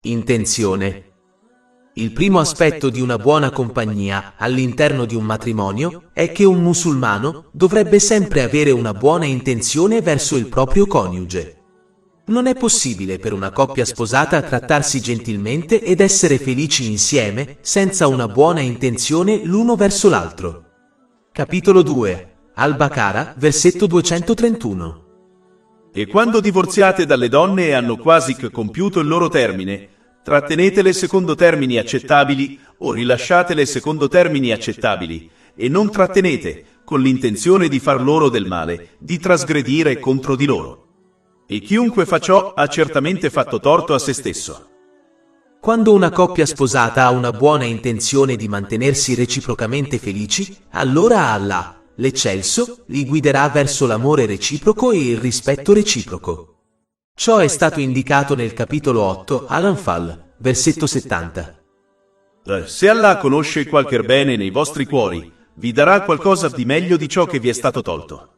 Intenzione. Il primo aspetto di una buona compagnia all'interno di un matrimonio è che un musulmano dovrebbe sempre avere una buona intenzione verso il proprio coniuge. Non è possibile per una coppia sposata trattarsi gentilmente ed essere felici insieme senza una buona intenzione l'uno verso l'altro. Capitolo 2. Al-Baqara, versetto 231. E quando divorziate dalle donne e hanno quasi compiuto il loro termine, trattenetele secondo termini accettabili o rilasciatele secondo termini accettabili, e non trattenete con l'intenzione di far loro del male, di trasgredire contro di loro. E chiunque fa ciò ha certamente fatto torto a se stesso. Quando una coppia sposata ha una buona intenzione di mantenersi reciprocamente felici, allora Allah, l'Eccelso, li guiderà verso l'amore reciproco e il rispetto reciproco. Ciò è stato indicato nel capitolo 8, Al-Anfal, versetto 70. Se Allah conosce qualche bene nei vostri cuori, vi darà qualcosa di meglio di ciò che vi è stato tolto.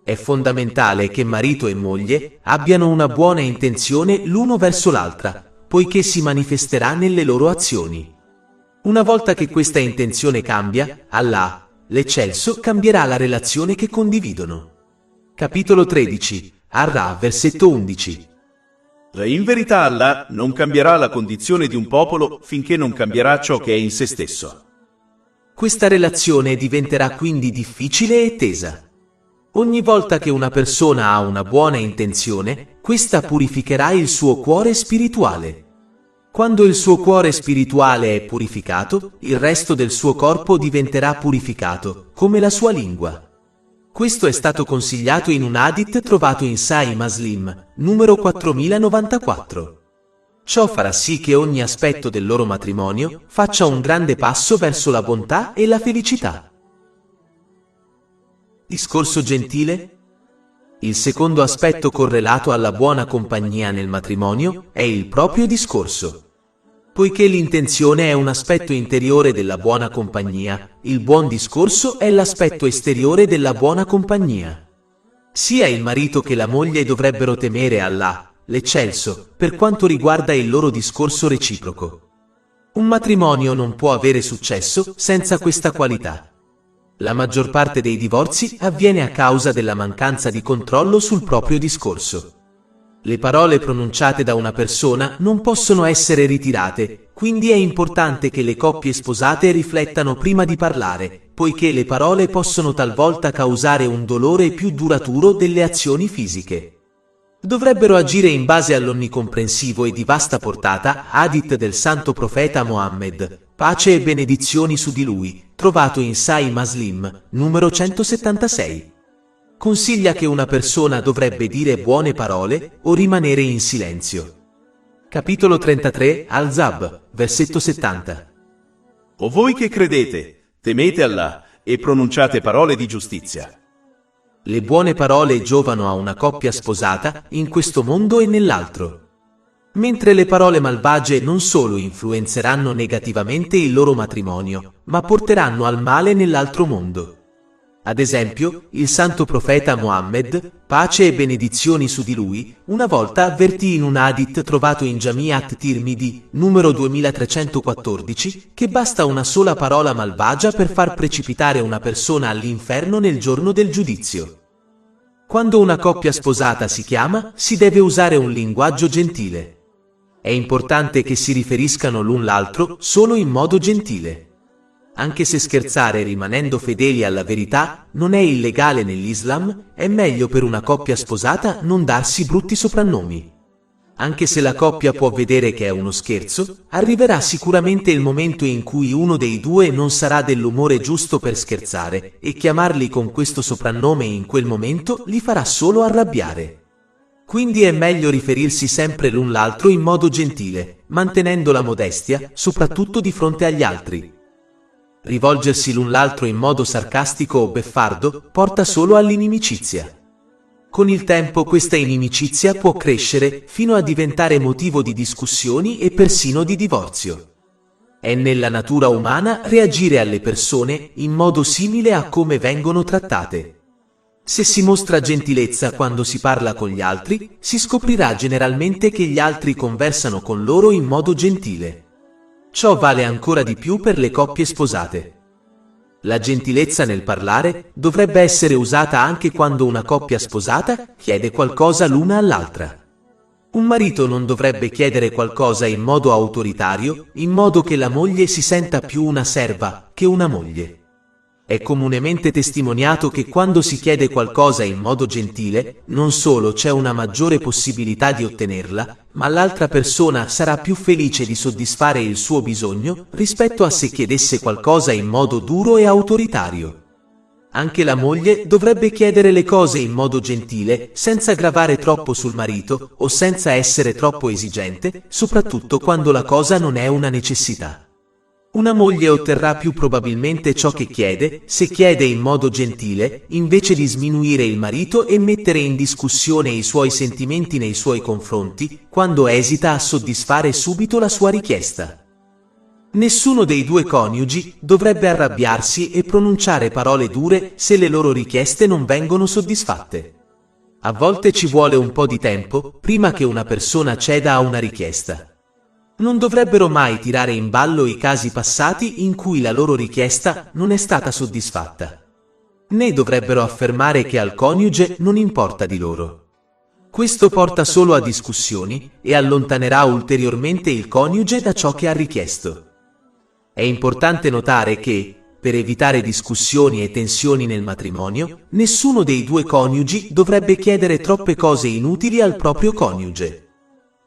È fondamentale che marito e moglie abbiano una buona intenzione l'uno verso l'altra, poiché si manifesterà nelle loro azioni. Una volta che questa intenzione cambia, Allah, l'Eccelso, cambierà la relazione che condividono. Capitolo 13, Ar-Ra, versetto 11. In verità Allah non cambierà la condizione di un popolo finché non cambierà ciò che è in se stesso. Questa relazione diventerà quindi difficile e tesa. Ogni volta che una persona ha una buona intenzione, questa purificherà il suo cuore spirituale. Quando il suo cuore spirituale è purificato, il resto del suo corpo diventerà purificato, come la sua lingua. Questo è stato consigliato in un hadith trovato in Sahih Muslim, numero 4094. Ciò farà sì che ogni aspetto del loro matrimonio faccia un grande passo verso la bontà e la felicità. Discorso gentile? Il secondo aspetto correlato alla buona compagnia nel matrimonio è il proprio discorso. Poiché l'intenzione è un aspetto interiore della buona compagnia, il buon discorso è l'aspetto esteriore della buona compagnia. Sia il marito che la moglie dovrebbero temere Allah, l'Eccelso, per quanto riguarda il loro discorso reciproco. Un matrimonio non può avere successo senza questa qualità. La maggior parte dei divorzi avviene a causa della mancanza di controllo sul proprio discorso. Le parole pronunciate da una persona non possono essere ritirate, quindi è importante che le coppie sposate riflettano prima di parlare, poiché le parole possono talvolta causare un dolore più duraturo delle azioni fisiche. Dovrebbero agire in base all'onnicomprensivo e di vasta portata hadith del santo profeta Mohammed, pace e benedizioni su di lui, trovato in Sahih Muslim, numero 176. Consiglia che una persona dovrebbe dire buone parole o rimanere in silenzio. Capitolo 33, Al-Zab, versetto 70. O voi che credete, temete Allah e pronunciate parole di giustizia. Le buone parole giovano a una coppia sposata in questo mondo e nell'altro. Mentre le parole malvagie non solo influenzeranno negativamente il loro matrimonio, ma porteranno al male nell'altro mondo. Ad esempio, il santo profeta Mohammed, pace e benedizioni su di lui, una volta avvertì in un hadith trovato in Jami' at-Tirmidhi, numero 2314, che basta una sola parola malvagia per far precipitare una persona all'inferno nel giorno del giudizio. Quando una coppia sposata si chiama, si deve usare un linguaggio gentile. È importante che si riferiscano l'un l'altro solo in modo gentile. Anche se scherzare rimanendo fedeli alla verità non è illegale nell'Islam, è meglio per una coppia sposata non darsi brutti soprannomi. Anche se la coppia può vedere che è uno scherzo, arriverà sicuramente il momento in cui uno dei due non sarà dell'umore giusto per scherzare, e chiamarli con questo soprannome in quel momento li farà solo arrabbiare. Quindi è meglio riferirsi sempre l'un l'altro in modo gentile, mantenendo la modestia, soprattutto di fronte agli altri. Rivolgersi l'un l'altro in modo sarcastico o beffardo porta solo all'inimicizia. Con il tempo questa inimicizia può crescere fino a diventare motivo di discussioni e persino di divorzio. È nella natura umana reagire alle persone in modo simile a come vengono trattate. Se si mostra gentilezza quando si parla con gli altri, si scoprirà generalmente che gli altri conversano con loro in modo gentile. Ciò vale ancora di più per le coppie sposate. La gentilezza nel parlare dovrebbe essere usata anche quando una coppia sposata chiede qualcosa l'una all'altra. Un marito non dovrebbe chiedere qualcosa in modo autoritario, in modo che la moglie si senta più una serva che una moglie. È comunemente testimoniato che quando si chiede qualcosa in modo gentile, non solo c'è una maggiore possibilità di ottenerla, ma l'altra persona sarà più felice di soddisfare il suo bisogno rispetto a se chiedesse qualcosa in modo duro e autoritario. Anche la moglie dovrebbe chiedere le cose in modo gentile, senza gravare troppo sul marito o senza essere troppo esigente, soprattutto quando la cosa non è una necessità. Una moglie otterrà più probabilmente ciò che chiede se chiede in modo gentile, invece di sminuire il marito e mettere in discussione i suoi sentimenti nei suoi confronti, quando esita a soddisfare subito la sua richiesta. Nessuno dei due coniugi dovrebbe arrabbiarsi e pronunciare parole dure se le loro richieste non vengono soddisfatte. A volte ci vuole un po' di tempo prima che una persona ceda a una richiesta. Non dovrebbero mai tirare in ballo i casi passati in cui la loro richiesta non è stata soddisfatta. Né dovrebbero affermare che al coniuge non importa di loro. Questo porta solo a discussioni e allontanerà ulteriormente il coniuge da ciò che ha richiesto. È importante notare che, per evitare discussioni e tensioni nel matrimonio, nessuno dei due coniugi dovrebbe chiedere troppe cose inutili al proprio coniuge.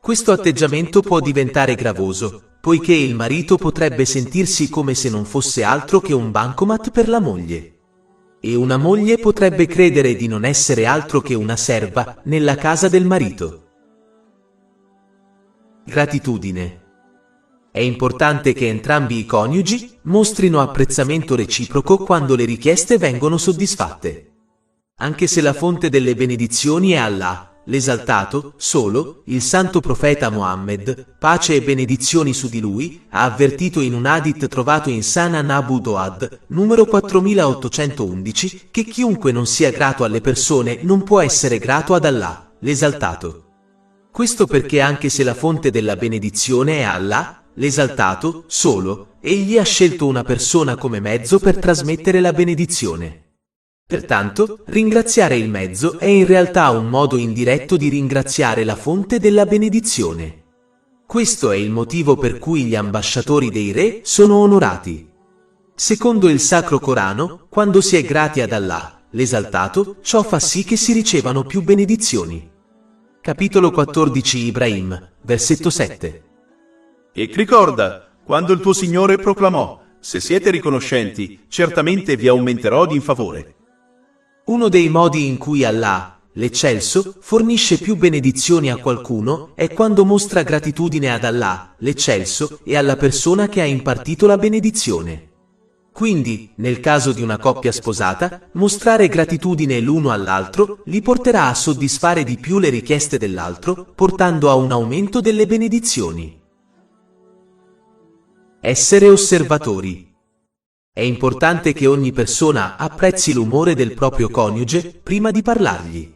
Questo atteggiamento può diventare gravoso, poiché il marito potrebbe sentirsi come se non fosse altro che un bancomat per la moglie. E una moglie potrebbe credere di non essere altro che una serva nella casa del marito. Gratitudine. È importante che entrambi i coniugi mostrino apprezzamento reciproco quando le richieste vengono soddisfatte. Anche se la fonte delle benedizioni è Allah, l'esaltato, solo, il santo profeta Mohammed, pace e benedizioni su di lui, ha avvertito in un hadith trovato in Sunan Abu Dawud, numero 4811, che chiunque non sia grato alle persone non può essere grato ad Allah, l'esaltato. Questo perché anche se la fonte della benedizione è Allah, l'esaltato, solo, egli ha scelto una persona come mezzo per trasmettere la benedizione. Pertanto, ringraziare il mezzo è in realtà un modo indiretto di ringraziare la fonte della benedizione. Questo è il motivo per cui gli ambasciatori dei re sono onorati. Secondo il Sacro Corano, quando si è grati ad Allah, l'esaltato, ciò fa sì che si ricevano più benedizioni. Capitolo 14 Ibrahim, versetto 7. E ricorda, quando il tuo Signore proclamò, se siete riconoscenti, certamente vi aumenterò in favore. Uno dei modi in cui Allah, l'Eccelso, fornisce più benedizioni a qualcuno è quando mostra gratitudine ad Allah, l'Eccelso, e alla persona che ha impartito la benedizione. Quindi, nel caso di una coppia sposata, mostrare gratitudine l'uno all'altro li porterà a soddisfare di più le richieste dell'altro, portando a un aumento delle benedizioni. Essere osservatori. È importante che ogni persona apprezzi l'umore del proprio coniuge prima di parlargli.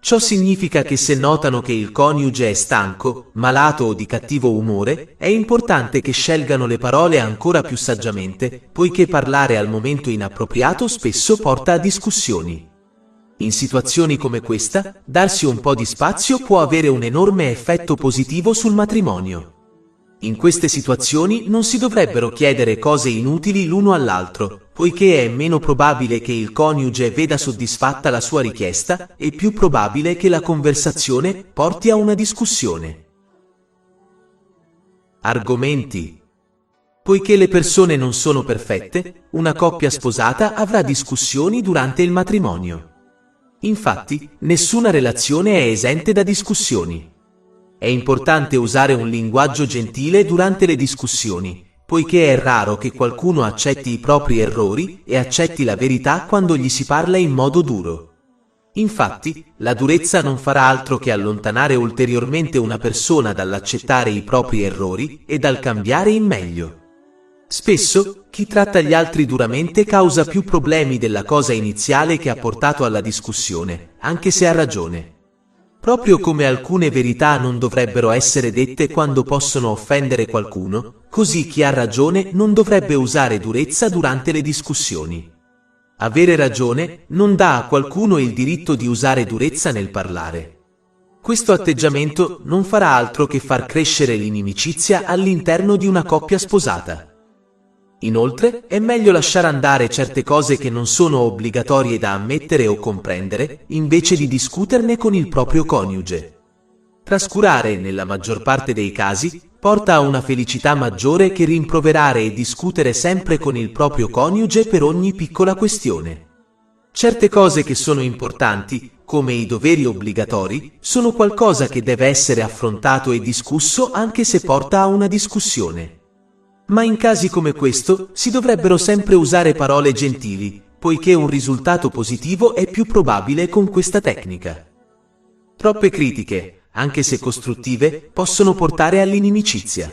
Ciò significa che se notano che il coniuge è stanco, malato o di cattivo umore, è importante che scelgano le parole ancora più saggiamente, poiché parlare al momento inappropriato spesso porta a discussioni. In situazioni come questa, darsi un po' di spazio può avere un enorme effetto positivo sul matrimonio. In queste situazioni non si dovrebbero chiedere cose inutili l'uno all'altro, poiché è meno probabile che il coniuge veda soddisfatta la sua richiesta e più probabile che la conversazione porti a una discussione. Argomenti. Poiché le persone non sono perfette, una coppia sposata avrà discussioni durante il matrimonio. Infatti, nessuna relazione è esente da discussioni. È importante usare un linguaggio gentile durante le discussioni, poiché è raro che qualcuno accetti i propri errori e accetti la verità quando gli si parla in modo duro. Infatti, la durezza non farà altro che allontanare ulteriormente una persona dall'accettare i propri errori e dal cambiare in meglio. Spesso, chi tratta gli altri duramente causa più problemi della cosa iniziale che ha portato alla discussione, anche se ha ragione. Proprio come alcune verità non dovrebbero essere dette quando possono offendere qualcuno, così chi ha ragione non dovrebbe usare durezza durante le discussioni. Avere ragione non dà a qualcuno il diritto di usare durezza nel parlare. Questo atteggiamento non farà altro che far crescere l'inimicizia all'interno di una coppia sposata. Inoltre, è meglio lasciare andare certe cose che non sono obbligatorie da ammettere o comprendere, invece di discuterne con il proprio coniuge. Trascurare, nella maggior parte dei casi, porta a una felicità maggiore che rimproverare e discutere sempre con il proprio coniuge per ogni piccola questione. Certe cose che sono importanti, come i doveri obbligatori, sono qualcosa che deve essere affrontato e discusso anche se porta a una discussione. Ma in casi come questo si dovrebbero sempre usare parole gentili, poiché un risultato positivo è più probabile con questa tecnica. Troppe critiche, anche se costruttive, possono portare all'inimicizia.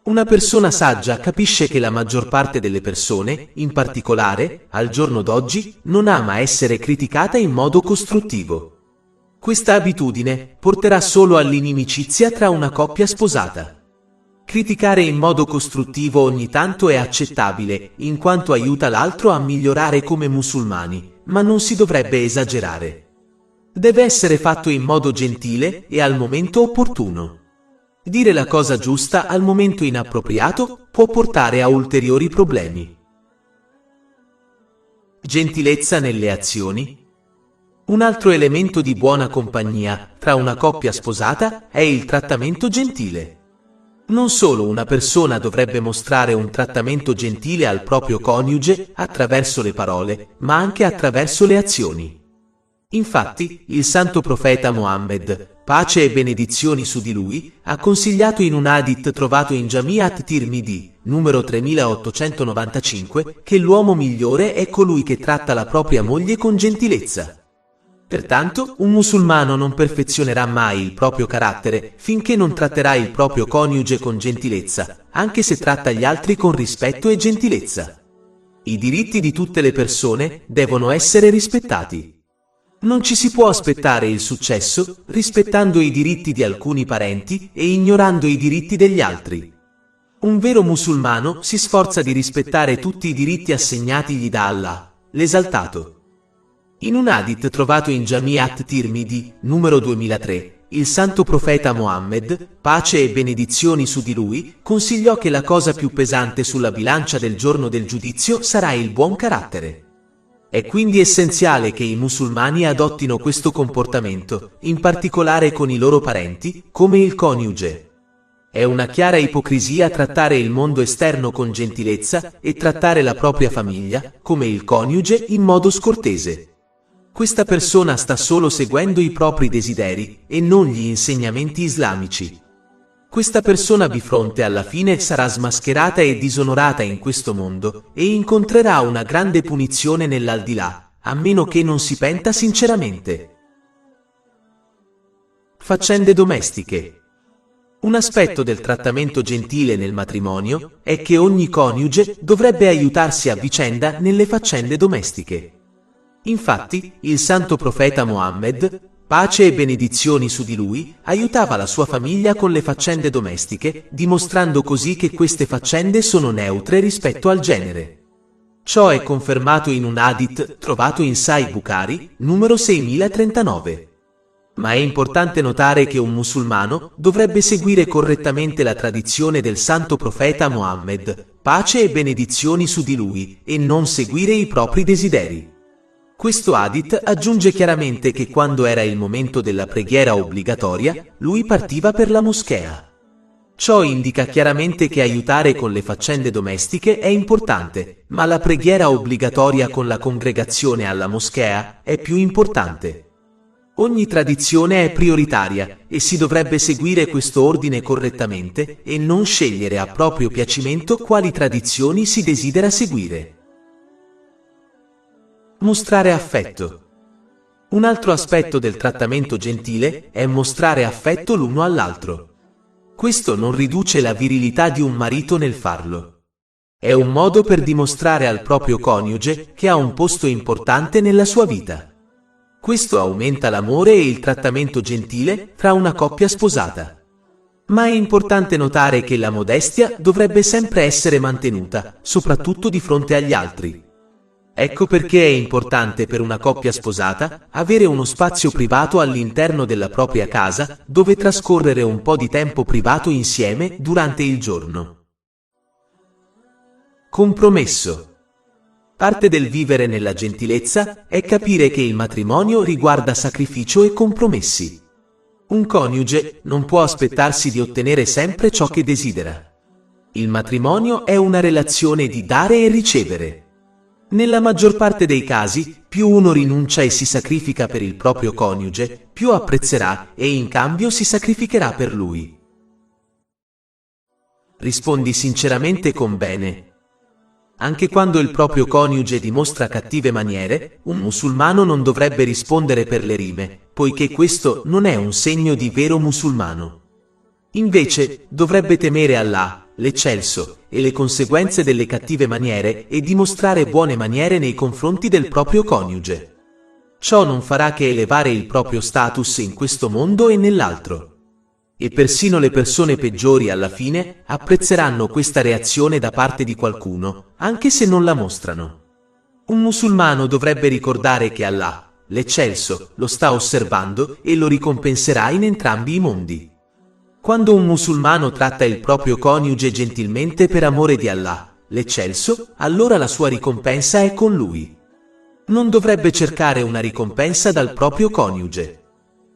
Una persona saggia capisce che la maggior parte delle persone, in particolare, al giorno d'oggi, non ama essere criticata in modo costruttivo. Questa abitudine porterà solo all'inimicizia tra una coppia sposata. Criticare in modo costruttivo ogni tanto è accettabile, in quanto aiuta l'altro a migliorare come musulmani, ma non si dovrebbe esagerare. Deve essere fatto in modo gentile e al momento opportuno. Dire la cosa giusta al momento inappropriato può portare a ulteriori problemi. Gentilezza nelle azioni. Un altro elemento di buona compagnia tra una coppia sposata è il trattamento gentile. Non solo una persona dovrebbe mostrare un trattamento gentile al proprio coniuge attraverso le parole, ma anche attraverso le azioni. Infatti, il santo profeta Mohammed, pace e benedizioni su di lui, ha consigliato in un hadith trovato in Jami' at-Tirmidhi, numero 3895, che l'uomo migliore è colui che tratta la propria moglie con gentilezza. Pertanto, un musulmano non perfezionerà mai il proprio carattere finché non tratterà il proprio coniuge con gentilezza, anche se tratta gli altri con rispetto e gentilezza. I diritti di tutte le persone devono essere rispettati. Non ci si può aspettare il successo rispettando i diritti di alcuni parenti e ignorando i diritti degli altri. Un vero musulmano si sforza di rispettare tutti i diritti assegnatigli da Allah, l'esaltato. In un hadith trovato in Jami' at-Tirmidhi, numero 2003, il santo profeta Mohammed, pace e benedizioni su di lui, consigliò che la cosa più pesante sulla bilancia del giorno del giudizio sarà il buon carattere. È quindi essenziale che i musulmani adottino questo comportamento, in particolare con i loro parenti, come il coniuge. È una chiara ipocrisia trattare il mondo esterno con gentilezza e trattare la propria famiglia, come il coniuge, in modo scortese. Questa persona sta solo seguendo i propri desideri e non gli insegnamenti islamici. Questa persona bifronte alla fine sarà smascherata e disonorata in questo mondo e incontrerà una grande punizione nell'aldilà, a meno che non si penta sinceramente. Faccende domestiche. Un aspetto del trattamento gentile nel matrimonio è che ogni coniuge dovrebbe aiutarsi a vicenda nelle faccende domestiche. Infatti, il santo profeta Mohammed, pace e benedizioni su di lui, aiutava la sua famiglia con le faccende domestiche, dimostrando così che queste faccende sono neutre rispetto al genere. Ciò è confermato in un hadith trovato in Sahih Bukhari, numero 6039. Ma è importante notare che un musulmano dovrebbe seguire correttamente la tradizione del santo profeta Mohammed, pace e benedizioni su di lui, e non seguire i propri desideri. Questo hadith aggiunge chiaramente che quando era il momento della preghiera obbligatoria, lui partiva per la moschea. Ciò indica chiaramente che aiutare con le faccende domestiche è importante, ma la preghiera obbligatoria con la congregazione alla moschea è più importante. Ogni tradizione è prioritaria e si dovrebbe seguire questo ordine correttamente e non scegliere a proprio piacimento quali tradizioni si desidera seguire. Mostrare affetto. Un altro aspetto del trattamento gentile è mostrare affetto l'uno all'altro. Questo non riduce la virilità di un marito nel farlo. È un modo per dimostrare al proprio coniuge che ha un posto importante nella sua vita. Questo aumenta l'amore e il trattamento gentile tra una coppia sposata. Ma è importante notare che la modestia dovrebbe sempre essere mantenuta, soprattutto di fronte agli altri. Ecco perché è importante per una coppia sposata avere uno spazio privato all'interno della propria casa dove trascorrere un po' di tempo privato insieme durante il giorno. Compromesso. Parte del vivere nella gentilezza è capire che il matrimonio riguarda sacrificio e compromessi. Un coniuge non può aspettarsi di ottenere sempre ciò che desidera. Il matrimonio è una relazione di dare e ricevere. Nella maggior parte dei casi, più uno rinuncia e si sacrifica per il proprio coniuge, più apprezzerà e in cambio si sacrificherà per lui. Rispondi sinceramente con bene. Anche quando il proprio coniuge dimostra cattive maniere, un musulmano non dovrebbe rispondere per le rime, poiché questo non è un segno di vero musulmano. Invece, dovrebbe temere Allah, l'eccelso, e le conseguenze delle cattive maniere e dimostrare buone maniere nei confronti del proprio coniuge. Ciò non farà che elevare il proprio status in questo mondo e nell'altro. E persino le persone peggiori alla fine apprezzeranno questa reazione da parte di qualcuno, anche se non la mostrano. Un musulmano dovrebbe ricordare che Allah, l'eccelso, lo sta osservando e lo ricompenserà in entrambi i mondi. Quando un musulmano tratta il proprio coniuge gentilmente per amore di Allah, l'eccelso, allora la sua ricompensa è con lui. Non dovrebbe cercare una ricompensa dal proprio coniuge.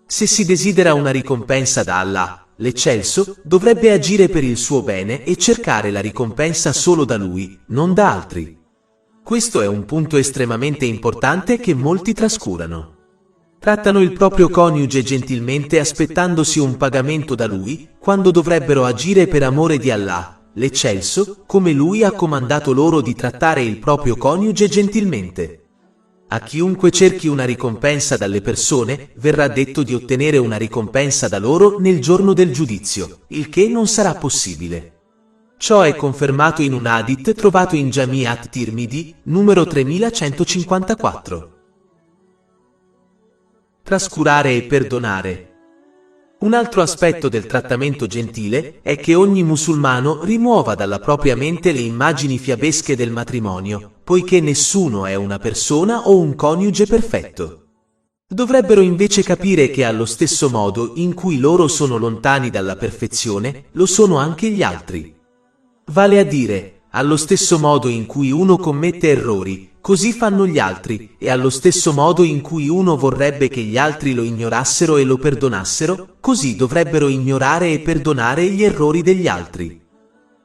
Se si desidera una ricompensa da Allah, l'eccelso, dovrebbe agire per il suo bene e cercare la ricompensa solo da lui, non da altri. Questo è un punto estremamente importante che molti trascurano. Trattano il proprio coniuge gentilmente aspettandosi un pagamento da lui, quando dovrebbero agire per amore di Allah, l'eccelso, come lui ha comandato loro di trattare il proprio coniuge gentilmente. A chiunque cerchi una ricompensa dalle persone, verrà detto di ottenere una ricompensa da loro nel giorno del giudizio, il che non sarà possibile. Ciò è confermato in un hadith trovato in Jami' at-Tirmidhi, numero 3154. Trascurare e perdonare. Un altro aspetto del trattamento gentile è che ogni musulmano rimuova dalla propria mente le immagini fiabesche del matrimonio, poiché nessuno è una persona o un coniuge perfetto. Dovrebbero invece capire che allo stesso modo in cui loro sono lontani dalla perfezione, lo sono anche gli altri. Vale a dire, allo stesso modo in cui uno commette errori, così fanno gli altri, e allo stesso modo in cui uno vorrebbe che gli altri lo ignorassero e lo perdonassero, così dovrebbero ignorare e perdonare gli errori degli altri.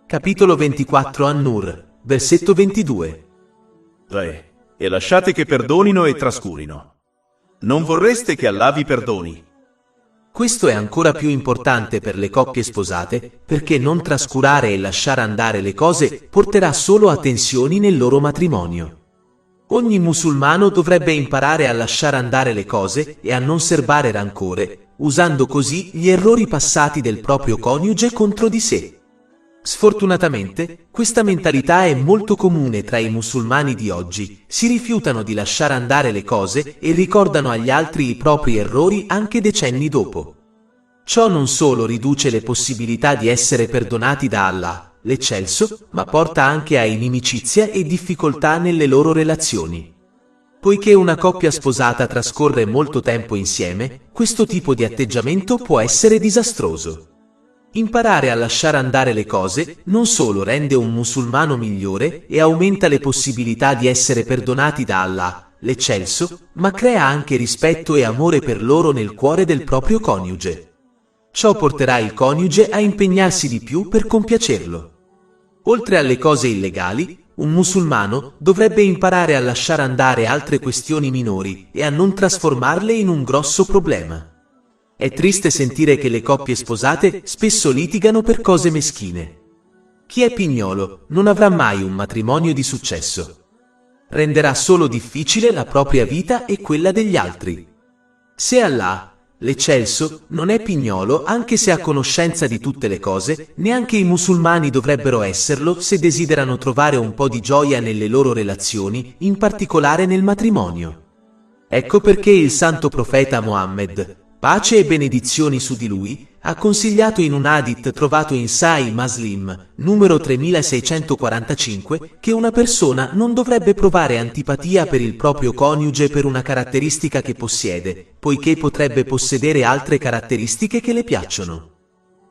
Capitolo 24 An-Nur, versetto 22. 3. E lasciate che perdonino e trascurino. Non vorreste che Allah vi perdoni. Questo è ancora più importante per le coppie sposate, perché non trascurare e lasciare andare le cose porterà solo a tensioni nel loro matrimonio. Ogni musulmano dovrebbe imparare a lasciare andare le cose e a non serbare rancore, usando così gli errori passati del proprio coniuge contro di sé. Sfortunatamente, questa mentalità è molto comune tra i musulmani di oggi, si rifiutano di lasciare andare le cose e ricordano agli altri i propri errori anche decenni dopo. Ciò non solo riduce le possibilità di essere perdonati da Allah, l'eccelso, ma porta anche a inimicizia e difficoltà nelle loro relazioni. Poiché una coppia sposata trascorre molto tempo insieme, questo tipo di atteggiamento può essere disastroso. Imparare a lasciare andare le cose non solo rende un musulmano migliore e aumenta le possibilità di essere perdonati da Allah, l'eccelso, ma crea anche rispetto e amore per loro nel cuore del proprio coniuge. Ciò porterà il coniuge a impegnarsi di più per compiacerlo. Oltre alle cose illegali, un musulmano dovrebbe imparare a lasciare andare altre questioni minori e a non trasformarle in un grosso problema. È triste sentire che le coppie sposate spesso litigano per cose meschine. Chi è pignolo non avrà mai un matrimonio di successo. Renderà solo difficile la propria vita e quella degli altri. Se Allah, L'eccelso non è pignolo anche se ha conoscenza di tutte le cose, neanche i musulmani dovrebbero esserlo se desiderano trovare un po' di gioia nelle loro relazioni, in particolare nel matrimonio. Ecco perché il santo profeta Mohammed, pace e benedizioni su di lui, ha consigliato in un hadith trovato in Sahih Muslim, numero 3645, che una persona non dovrebbe provare antipatia per il proprio coniuge per una caratteristica che possiede, poiché potrebbe possedere altre caratteristiche che le piacciono.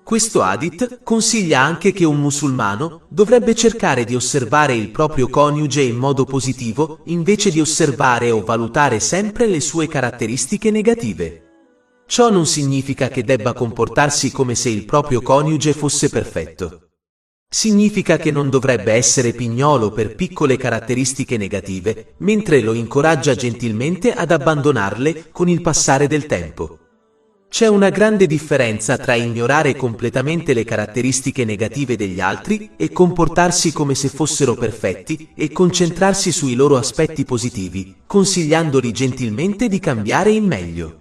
Questo hadith consiglia anche che un musulmano dovrebbe cercare di osservare il proprio coniuge in modo positivo, invece di osservare o valutare sempre le sue caratteristiche negative. Ciò non significa che debba comportarsi come se il proprio coniuge fosse perfetto. Significa che non dovrebbe essere pignolo per piccole caratteristiche negative, mentre lo incoraggia gentilmente ad abbandonarle con il passare del tempo. C'è una grande differenza tra ignorare completamente le caratteristiche negative degli altri e comportarsi come se fossero perfetti e concentrarsi sui loro aspetti positivi, consigliandoli gentilmente di cambiare in meglio.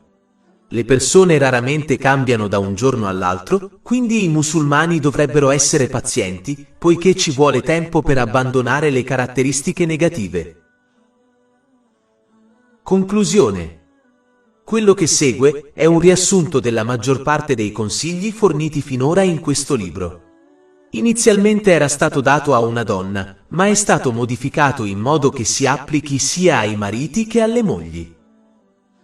Le persone raramente cambiano da un giorno all'altro, quindi i musulmani dovrebbero essere pazienti, poiché ci vuole tempo per abbandonare le caratteristiche negative. Conclusione. Quello che segue è un riassunto della maggior parte dei consigli forniti finora in questo libro. Inizialmente era stato dato a una donna, ma è stato modificato in modo che si applichi sia ai mariti che alle mogli.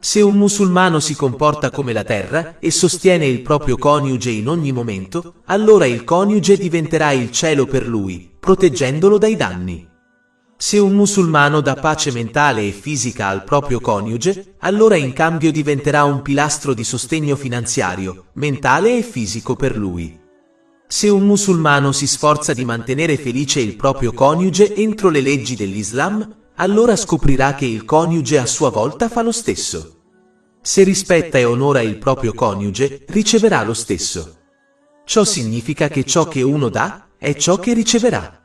Se un musulmano si comporta come la terra e sostiene il proprio coniuge in ogni momento, allora il coniuge diventerà il cielo per lui, proteggendolo dai danni. Se un musulmano dà pace mentale e fisica al proprio coniuge, allora in cambio diventerà un pilastro di sostegno finanziario, mentale e fisico per lui. Se un musulmano si sforza di mantenere felice il proprio coniuge entro le leggi dell'Islam, allora scoprirà che il coniuge a sua volta fa lo stesso. Se rispetta e onora il proprio coniuge, riceverà lo stesso. Ciò significa che ciò che uno dà è ciò che riceverà.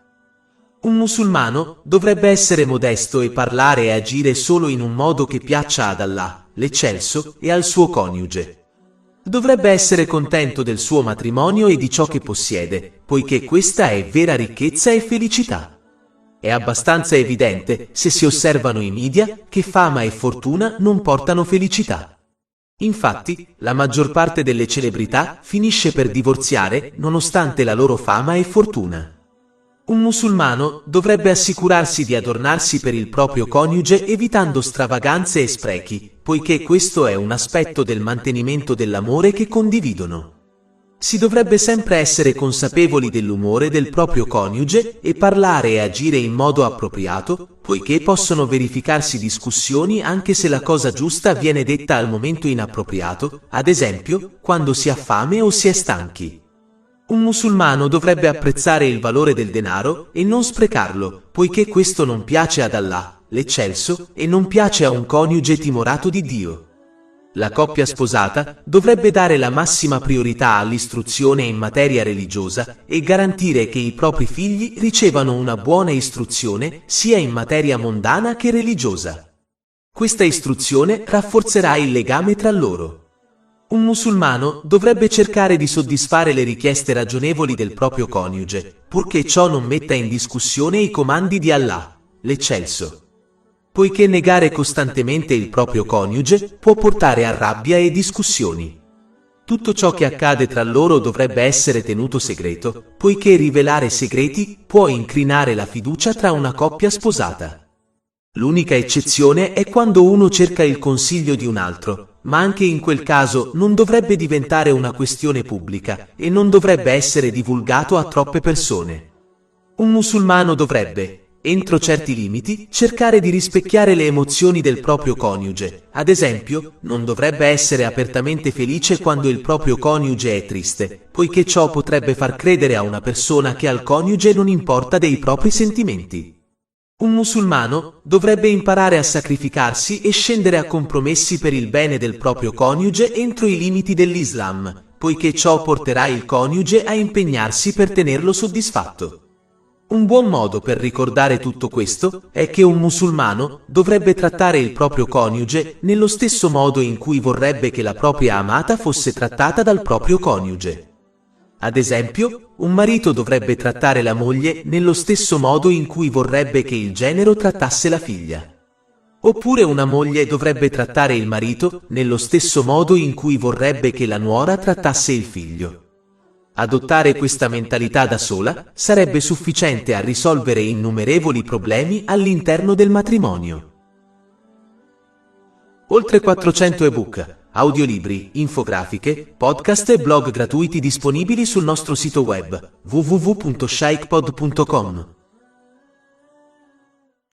Un musulmano dovrebbe essere modesto e parlare e agire solo in un modo che piaccia ad Allah, l'eccelso, e al suo coniuge. Dovrebbe essere contento del suo matrimonio e di ciò che possiede, poiché questa è vera ricchezza e felicità. È abbastanza evidente, se si osservano i media, che fama e fortuna non portano felicità. Infatti, la maggior parte delle celebrità finisce per divorziare nonostante la loro fama e fortuna. Un musulmano dovrebbe assicurarsi di adornarsi per il proprio coniuge evitando stravaganze e sprechi, poiché questo è un aspetto del mantenimento dell'amore che condividono. Si dovrebbe sempre essere consapevoli dell'umore del proprio coniuge e parlare e agire in modo appropriato, poiché possono verificarsi discussioni anche se la cosa giusta viene detta al momento inappropriato, ad esempio, quando si ha fame o si è stanchi. Un musulmano dovrebbe apprezzare il valore del denaro e non sprecarlo, poiché questo non piace ad Allah, l'eccelso, e non piace a un coniuge timorato di Dio. La coppia sposata dovrebbe dare la massima priorità all'istruzione in materia religiosa e garantire che i propri figli ricevano una buona istruzione sia in materia mondana che religiosa. Questa istruzione rafforzerà il legame tra loro. Un musulmano dovrebbe cercare di soddisfare le richieste ragionevoli del proprio coniuge, purché ciò non metta in discussione i comandi di Allah, l'eccelso. Poiché negare costantemente il proprio coniuge può portare a rabbia e discussioni. Tutto ciò che accade tra loro dovrebbe essere tenuto segreto, poiché rivelare segreti può incrinare la fiducia tra una coppia sposata. L'unica eccezione è quando uno cerca il consiglio di un altro, ma anche in quel caso non dovrebbe diventare una questione pubblica e non dovrebbe essere divulgato a troppe persone. Un musulmano dovrebbe, entro certi limiti, cercare di rispecchiare le emozioni del proprio coniuge. Ad esempio, non dovrebbe essere apertamente felice quando il proprio coniuge è triste, poiché ciò potrebbe far credere a una persona che al coniuge non importa dei propri sentimenti. Un musulmano dovrebbe imparare a sacrificarsi e scendere a compromessi per il bene del proprio coniuge entro i limiti dell'Islam, poiché ciò porterà il coniuge a impegnarsi per tenerlo soddisfatto. Un buon modo per ricordare tutto questo è che un musulmano dovrebbe trattare il proprio coniuge nello stesso modo in cui vorrebbe che la propria amata fosse trattata dal proprio coniuge. Ad esempio, un marito dovrebbe trattare la moglie nello stesso modo in cui vorrebbe che il genero trattasse la figlia. Oppure una moglie dovrebbe trattare il marito nello stesso modo in cui vorrebbe che la nuora trattasse il figlio. Adottare questa mentalità da sola sarebbe sufficiente a risolvere innumerevoli problemi all'interno del matrimonio. Oltre 400 ebook, audiolibri, infografiche, podcast e blog gratuiti disponibili sul nostro sito web www.sheikhpod.com.